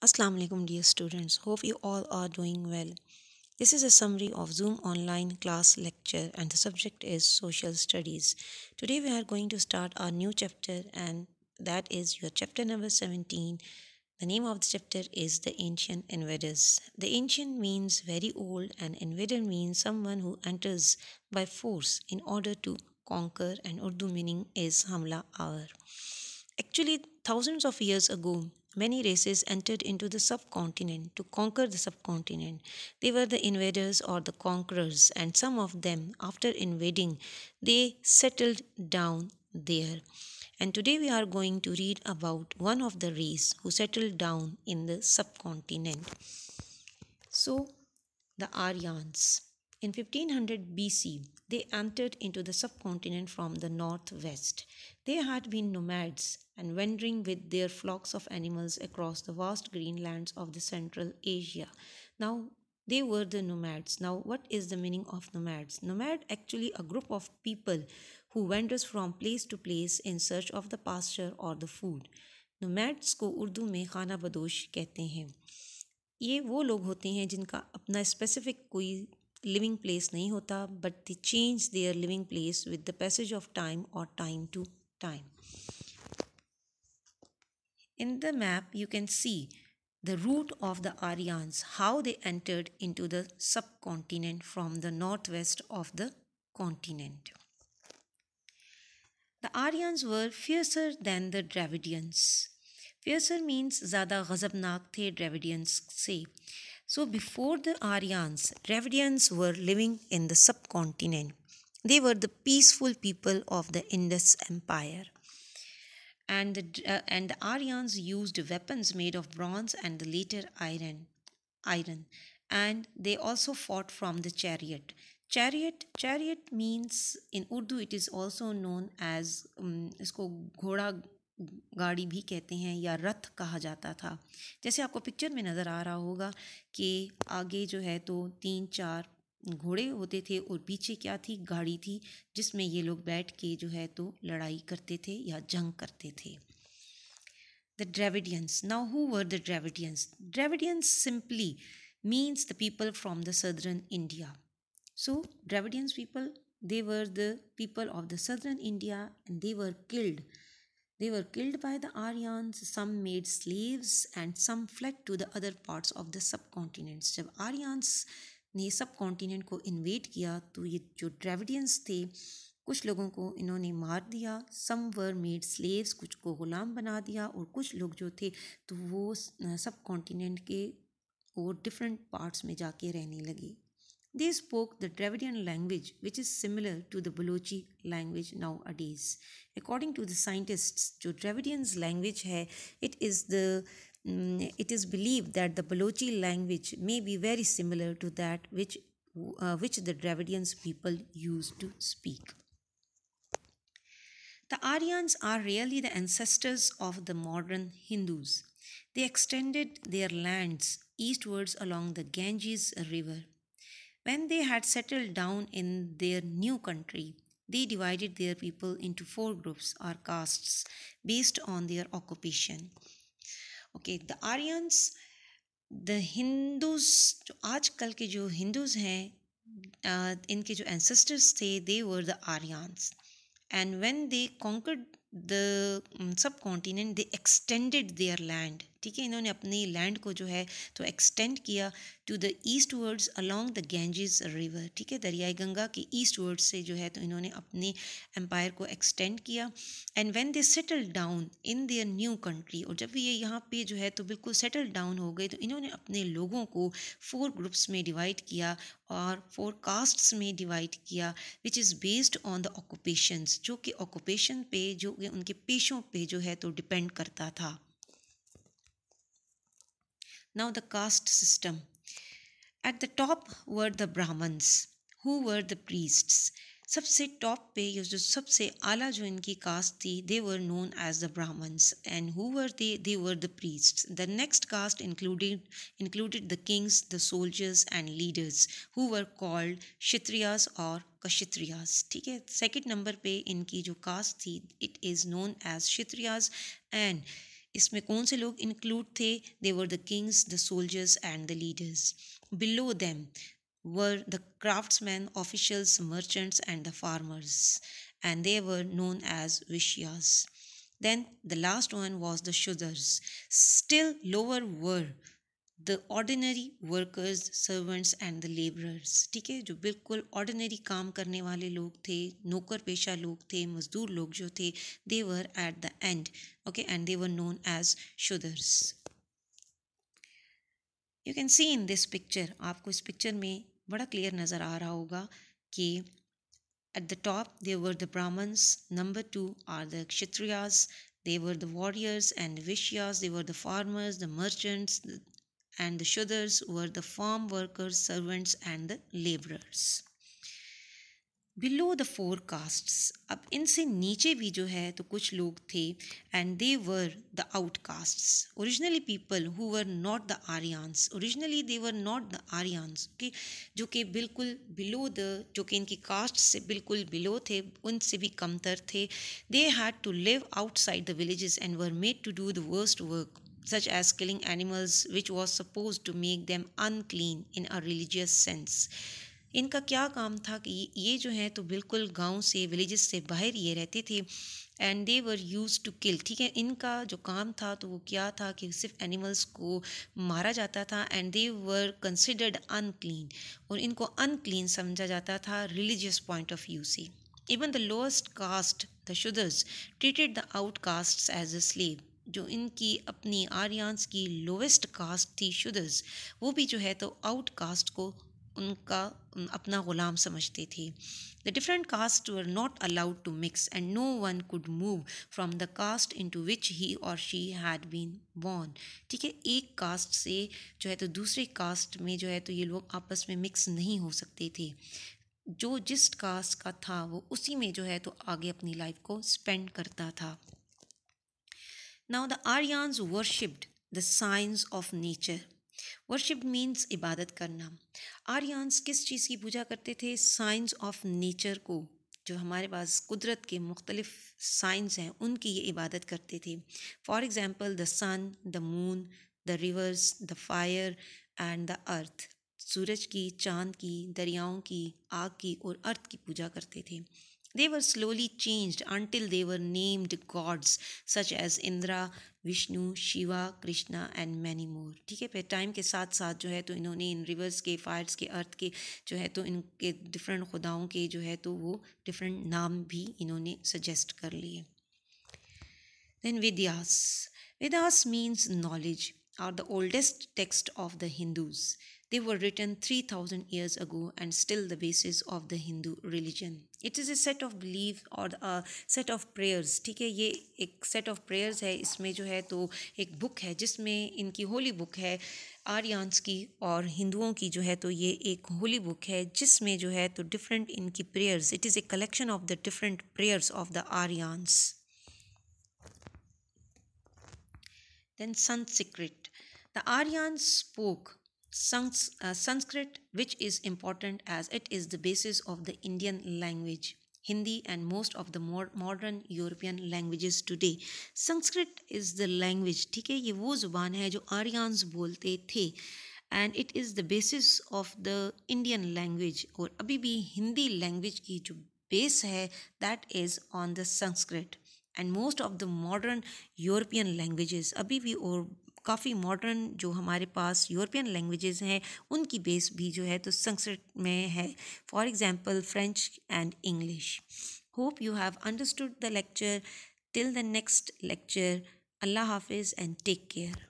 Assalamu alaikum dear students. Hope you all are doing well. This is a summary of Zoom online class lecture and the subject is social studies. Today we are going to start our new chapter and that is your chapter number 17. The name of the chapter is The Ancient Invaders. The ancient means very old and invader means someone who enters by force in order to conquer and Urdu meaning is Hamla Avar. Actually, thousands of years ago, many races entered into the subcontinent to conquer the subcontinent. They were the invaders or the conquerors, and some of them, after invading, they settled down there. And today we are going to read about one of the race who settled down in the subcontinent. So, the Aryans. In 1500 BC, they entered into the subcontinent from the northwest. They had been nomads and wandering with their flocks of animals across the vast green lands of the Central Asia. Now, they were the nomads. Now, what is the meaning of nomads? Nomad actually a group of people who wanders from place to place in search of the pasture or the food. Nomads को उर्दू में खाना बदोश कहते हैं। ये वो लोग होते हैं जिनका अपना स्पेसिफिक कोई लिविंग प्लेस नहीं होता but they change their living place with the passage of time और time to time. In the map, you can see the route of the Aryans, how they entered into the subcontinent from the northwest of the continent. The Aryans were fiercer than the Dravidians. Fiercer means ज़्यादा गज़बनाक थे Dravidians से. So before the Aryans, Dravidians were living in the subcontinent. They were the peaceful people of the Indus Empire. And the Aryans used weapons made of bronze and the later iron. And they also fought from the chariot. Chariot means in Urdu it is also known as इसको घोड़ा गाड़ी भी कहते हैं या रथ कहा जाता था. जैसे आपको पिक्चर में नज़र आ रहा होगा कि आगे जो है तो 3-4 घोड़े होते थे और पीछे क्या थी, गाड़ी थी जिसमें ये लोग बैठ के जो है तो लड़ाई करते थे या जंग करते थे. The Dravidians. Now, who were the Dravidians? Dravidians simply means the people from the southern India. So, Dravidians people, they were the people of the southern India and they were killed. They were killed by the Aryans, some made slaves and some fled to the other parts of the subcontinents. जब Aryans ने सब continent को InvIT किया तो ये जो ड्रेविडियंस थे कुछ लोगों को इन्होंने मार दिया. सम वर मेड स्लेव्स, कुछ को ग़ुलाम बना दिया और कुछ लोग जो थे तो वो सब कॉन्टिनेंट के और डिफरेंट पार्ट्स में जाके रहने लगे. They spoke the Dravidian language, which is similar to the Balochi language nowadays. According to the scientists, जो Dravidians language है, it is believed that the Balochi language may be very similar to that which the Dravidians people used to speak. The Aryans are really the ancestors of the modern Hindus. They extended their lands eastwards along the Ganges River. When they had settled down in their new country, they divided their people into 4 groups or castes based on their occupation. Okay, the Aryans, the Hindus, जो आजकल के जो Hindus हैं इनके जो ancestors थे, they were the Aryans. And when they conquered the subcontinent, they extended their land. ठीक है, इन्होंने अपनी लैंड को जो है तो एक्सटेंड किया to the eastwards along the Ganges river. ठीक है, दरियाई गंगा के ईस्ट वर्ड से जो है तो इन्होंने अपने एम्पायर को एक्सटेंड किया. And when they settle down in their new country, और जब ये यहाँ पे जो है तो बिल्कुल सेटल डाउन हो गए तो इन्होंने अपने लोगों को 4 ग्रुप्स में डिवाइड किया और 4 कास्ट्स में डिवाइड किया which is based on the occupations, जो कि ऑक्यूपेशन पे जो कि उनके पेशों पे जो है तो डिपेंड करता था. Now the caste system. At the top were the Brahmins, who were the priests. सबसे टॉप पे ये जो सबसे आला जो इनकी कास्ट थी, they were known as the Brahmins. And who were they were the priests. The next caste included the kings, the soldiers and leaders who were called Kshatriyas or Kshatriyas. ठीक है, सेकंड नंबर पे इनकी जो cast थी, it is known as Kshatriyas and इसमें कौन से लोग इंक्लूड थे? They were the kings, the soldiers and the leaders. Below them were the craftsmen, officials, merchants, and the farmers, and they were known as Vishyas. Then the last one was the Shudras. Still lower were the ordinary workers, servants, and the laborers. ठीक है, जो बिल्कुल ordinary काम करने वाले लोग थे, नौकर पेशा लोग थे, मजदूर लोग जो थे, they were at the end, okay, and they were known as Shudras. You can see in this picture, आपको इस पिक्चर में बड़ा क्लियर नज़र आ रहा होगा कि at the top there were the Brahmins, number 2 are the Kshatriyas, they were the warriors, and the Vishyas, they were the farmers, the merchants, and the Shudras were the farm workers, servants, and the laborers. Below the four castes, अब इनसे नीचे भी जो है तो कुछ लोग थे, and they were the outcasts. Originally people who were not the Aryans, originally they were not the Aryans, कि जो कि बिल्कुल बिलो द, जो कि इनकी कास्ट से बिल्कुल बिलो थे, उनसे भी कमतर थे. They had to live outside the villages and were made to do the worst work such as killing animals, which was supposed to make them unclean in a religious sense. इनका क्या काम था कि ये जो है तो बिल्कुल गांव से, विलेजेस से बाहर ये रहते थे, and they were use to kill. ठीक है, इनका जो काम था तो वो क्या था कि सिर्फ एनिमल्स को मारा जाता था, and they were considered unclean, और इनको अनक्लीन समझा जाता था रिलीजियस पॉइंट ऑफ व्यू से. Even the lowest caste, the Shudras, treated the outcasts as a slave. जो इनकी अपनी आर्यंस की लोवेस्ट कास्ट थी शुदर्स, वो भी जो है तो आउटकास्ट को उनका अपना ग़ुलाम समझते थे. The different caste were not allowed to mix, and no one could move from the caste into which he और शी हैड बीन बॉर्न. ठीक है, एक कास्ट से जो है तो दूसरे कास्ट में जो है तो ये लोग आपस में मिक्स नहीं हो सकते थे. जो जिस कास्ट का था वो उसी में जो है तो आगे अपनी लाइफ को स्पेंड करता था. Now the Aryans worshipped the signs of nature. Worship means इबादत करना. आर्यंस किस चीज़ की पूजा करते थे? साइंस ऑफ नेचर को, जो हमारे पास कुदरत के मुख्तलिफ साइंस हैं उनकी ये इबादत करते थे. For example the sun, the moon, the rivers, the fire and the earth. सूरज की, चाँद की, दरियाओं की, आग की और अर्थ की पूजा करते थे. They were slowly changed until they were named gods such as Indra, Vishnu, Shiva, Krishna and many more. ठीक है, फिर टाइम के साथ साथ जो है तो इन्होंने इन रिवर्स के, फायर्स के, अर्थ के जो है तो इनके डिफरेंट खुदाओं के जो है तो वो डिफरेंट नाम भी इन्होंने सजेस्ट कर लिए. Then Vedas. Vedas means knowledge, are the oldest text of the Hindus. They were written 3000 years ago and still the basis of the Hindu religion. It is a set of belief or a set of prayers. ठीक है, ये एक set of prayers है. इसमें जो है तो एक बुक है जिसमें इनकी होली बुक है आर्यंस की, और हिंदुओं की जो है तो ये एक होली बुक है जिसमें जो है तो डिफरेंट इनकी prayers. It is a collection of the different prayers of the Aryans. Then Sanskrit. The Aryans spoke Sanskrit, which is important as it is the basis of the Indian language, Hindi and most of the modern European languages today. Sanskrit is the language. ठीक है, ये वो ज़ुबान है जो Aryans बोलते थे, and it is the basis of the Indian language. और अभी भी हिंदी लैंग्वेज की जो बेस है that is on the Sanskrit. And most of the modern European languages, अभी भी और काफ़ी मॉडर्न जो हमारे पास यूरोपियन लैंग्वेजेस हैं उनकी बेस भी जो है तो संस्कृत में है. For example French and English. Hope you have understood the lecture. Till the next lecture, अल्लाह हाफिज़ एंड टेक केयर.